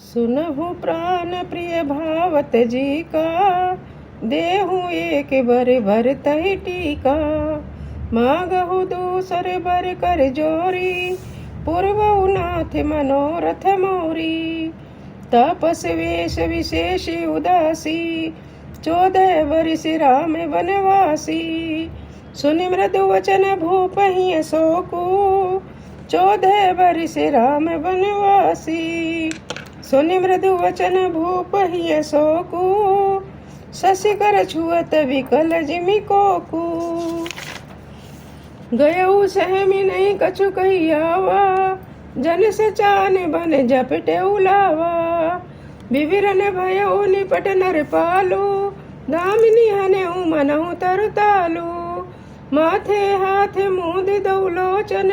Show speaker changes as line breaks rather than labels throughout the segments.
सुनहु प्राण प्रिय भावत जी का, देहु एक बर भर तहि टीका। मांगहु दूसर बर कर जोरी, पूर्वहु नाथ मनोरथ मोरी। तापस वेश विशेष उदासी, 14 वर्ष राम वनवासी। सुनि मृदु वचन भूपहि अशोकु, 14 वर्ष राम वनवासी। सुनि मृदु वचन भूपहि अशोकु, शशिकर छुअत विकल जिमि कोकु। गयऊ सहमि नहीं कछु कही आवा, जन सचान बन झपटे उलावा। विविरन भयऊ निपट नर पालू, दामिनी हनेऊ मनहु तरतालू। माथे हाथ मूंद दऊ लोचन,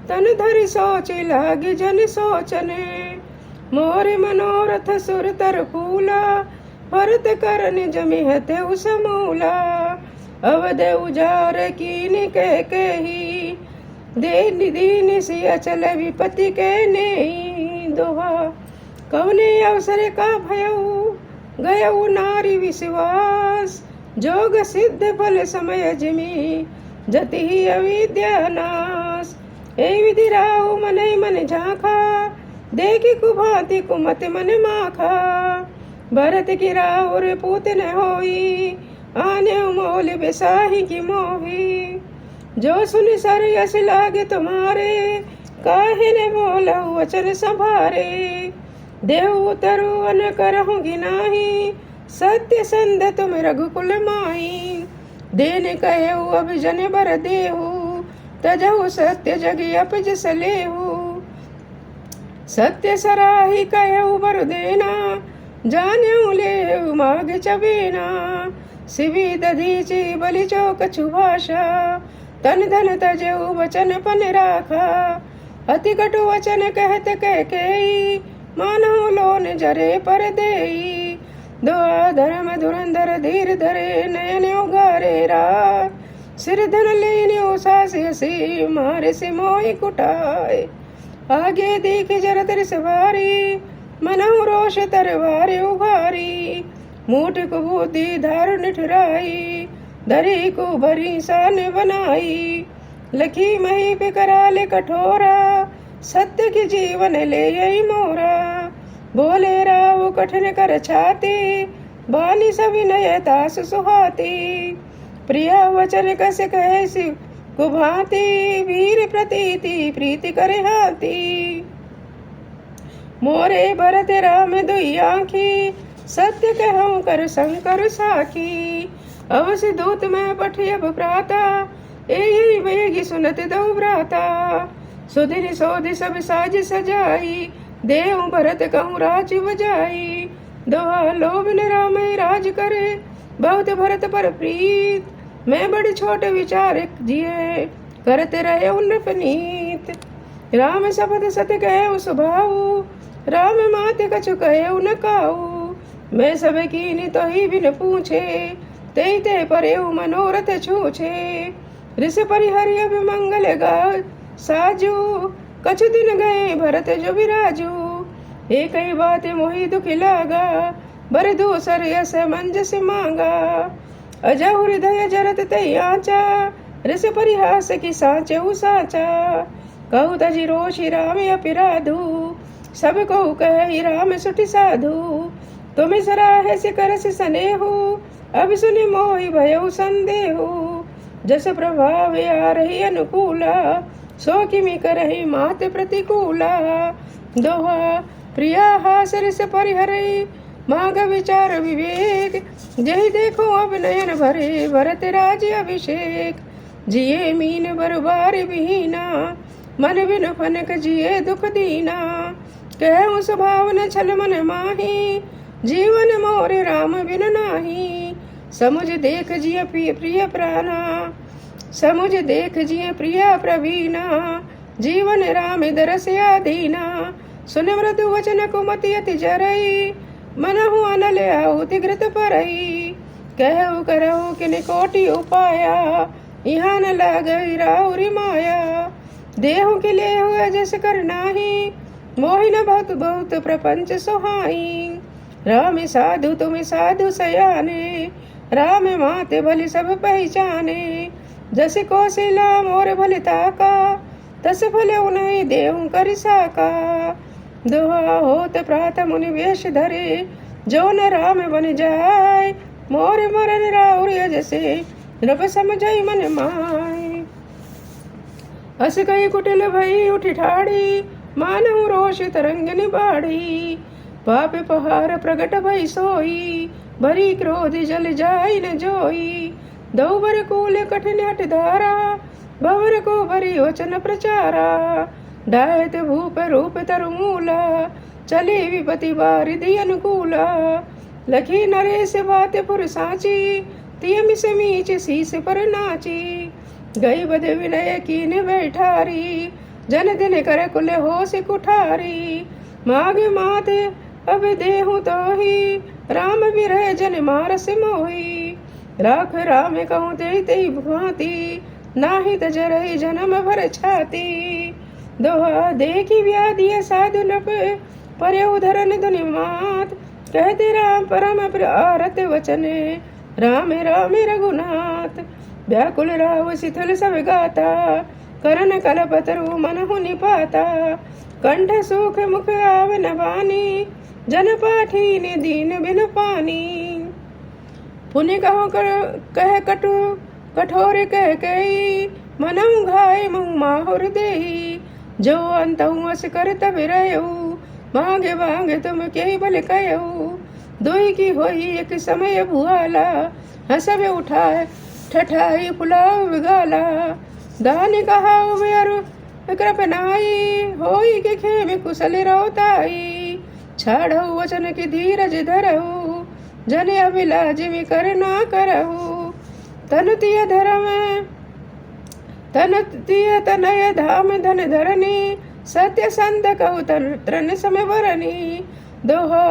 तन धरि सोच लागे जन सोचन। मोर मनोरथ सुर तर फूला, भरत करन जमिहते उसमूला। अवध उजार कीन कह कही, दे दीन से अचल विपति के नहीं। दोहा कवने अवसर का भयऊ, गयऊ नारी विश्वास। जोग सिद्ध फल समय जिमि, जति ही अविद्या नाश। ए विधि राहु मन मन झांखा, देखी कुभांति कुमत मन माखा। भरत की राहुर पूत न होई, आने मोल बेसाही की मोही। जो सुन सर यस लागे तुम्हारे, काहे ने बोला वचन संभारे। देहु तरु अन करहूँगी नाही, सत्य संध तुम रघुकुल माही। देन कहु अब जन बर देहु, तजहु सत्य जग अपज सलेहु। सत्य सराही कहु बर देना, जान्यु लेहु माग चबेना। सिवि दधीचि बलि चौक छुभाषा, तन धन तजहु वचन पन राखा। अति कटु वचन कहत कह केई, मानहु लोन जरे पर देई। दोहा धर्म धुरंधर धीर धरे, नयन उगारे रात। सिर धन लेन्यो सास हसी, मारे से मोहि कुटाए। आगे देख जरतर सवारी, मनहु रोष तरवार उघारी। मूठ को बुद्धि धारु निठुराई, दरी को भरी सान बनाई। लखी मही पे कराले कठोरा, सत्य की जीवन ले यही मोरा। बोले राव कठिन कर छाती, बानी सविनय तास सुहाती। प्रिया वचन कस कहे शिव कुभांति, वीर प्रतीति प्रीति करे हाथी। मोरे भरत राम दुई आँखी, सत्य कहूँ कर शंकर साखी। अवश्य दूत में पठियब प्राता, एहि वेगी सुनत दऊ भ्राता। सुधिर सोधि सब साज सजाई, देव भरत कहूँ राज बजाई। दोहा लोभ न राम राज करे, बहुत भरत पर प्रीत। मैं बड़ छोट विचार जिये, करत रहे नृपनीत। राम शपथ सत्य कहे स्वभाव, राम मात कछु कहे न काऊ। मैं सब कीनी तो ही बिन पूछे, ते ते परे मनोरथ छूछे। ऋष परिहरि अब मंगल गा साजू, कछु दिन गए भरत जो विराजू। एक ही बात मोहि दुख लागा, बर दूसर यस मंजस मांगा। अजहु हृदय जरत तई आचा, ऋष परिहास की साचे साचा। कहु तजि रोषि राम अपिराधु, सब कहु कह राम सुटि साधु। तुम सराहे से करस सनेहु, अब सुनि मोहि भयउ संदेहु। जस प्रभाव आ रही अनुकूला, सो किमि करहि मात प्रतिकूला। दोहा प्रिया हास ऋष परिहरई, मांग विचार विवेक। जहि देखो अब नयन भरे, भरत राज अभिषेक। जिये मीन बरबार विहीना, मन बिन फनक जिये दुख दीना। कहूँ स्वभाव न छल मन माही, जीवन मोर राम बिन नाही। समुझ देख जिय प्रिय प्राणा, समुझ देख जिय प्रिया प्रवीणा। जीवन राम दरस आधीना, सुन मृदु वचन कुमति अति जरई। मनहु अनल आहुति घृत परई, कहु करहु किन कोटि उपाया। यहाँ न लागई राउरी माया, देहु के ले हुआ जस कर नाही। मोहिन बहुत बहुत प्रपंच सुहाई। राम साधु तुम साधु सयाने, राम माते भले सब पहचाने। जस कौशिला मोर भले ताका, तस भले उन्हें देहूं कर साका। दोहा होत प्रात मुनि वेश धरे, जो न राम बन जाय। मोर मरन राउर जैसे नृप समझई मन माय। अस कई कुटिल भई उठी ठाड़ी, मानहु रोष तरंग निबाड़ी। पाप पहार प्रगट भई सोई, भरी क्रोध जल जाई न जोई। दौबर कूल कठिन हट धारा, भवर को भरी वचन प्रचारा। डायत भूप रूप तरु मूला, चले विपति बारिधि अनुकूला। लखी नरेश बात पुर साची, तिय मिस मीच शीस पर नाची। गई बद विनय कीन बैठारी, जन दिन कर कुल होश कुठारी। माग माते अब देहु तो ही, राम विरह जन मारस मोही। राख राम कहूँ ते तेई भांति, नाही तजरहि जन्म भर छाती। दोहा देखी व्याधि साधु नप, परे उधरन दुनि मात। कहते राम परम आरत वचने, राम राम रघुनाथ। व्याकुल राव शिथिल सब गाता, करन कलपतरु मनहु निपाता। कंठ सुख मुख आव न बानी, जन पाठी ने दीन बिन पानी। पुण्य कहो कह कटु कठोर कह कही, मनहु घाय मुँह माहुर देही। जो अंतहु अस कर तब रहु, मांगे मांगे तुम के बल कहु। दुई की होई एक समय भुआला, हसब उठाए ठठाई पुलाव बिगाला। दान कहा बेरु कृपनाई, होई के खेम कुशल रोताई। छाड़हु वचन की धीरज धरहु, जन अभिलाज में कर ना करहु। तनु तिय धर्म तनु तिय तनय धाम धन धरनी, सत्य संत कहु तन समय बरनी। दोहा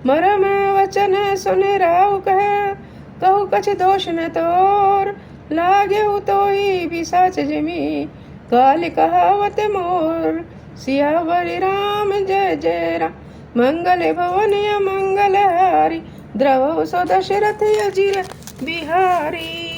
मरम वचन सुन राव कह, कहु कछ दोष न तोर। लागे तो ही पिशाच जिमी, काल कहावत मोर। सियावर राम जय जय राम, मंगल भवन मंगल हारी। द्रव सो दशरथ अजिर बिहारी।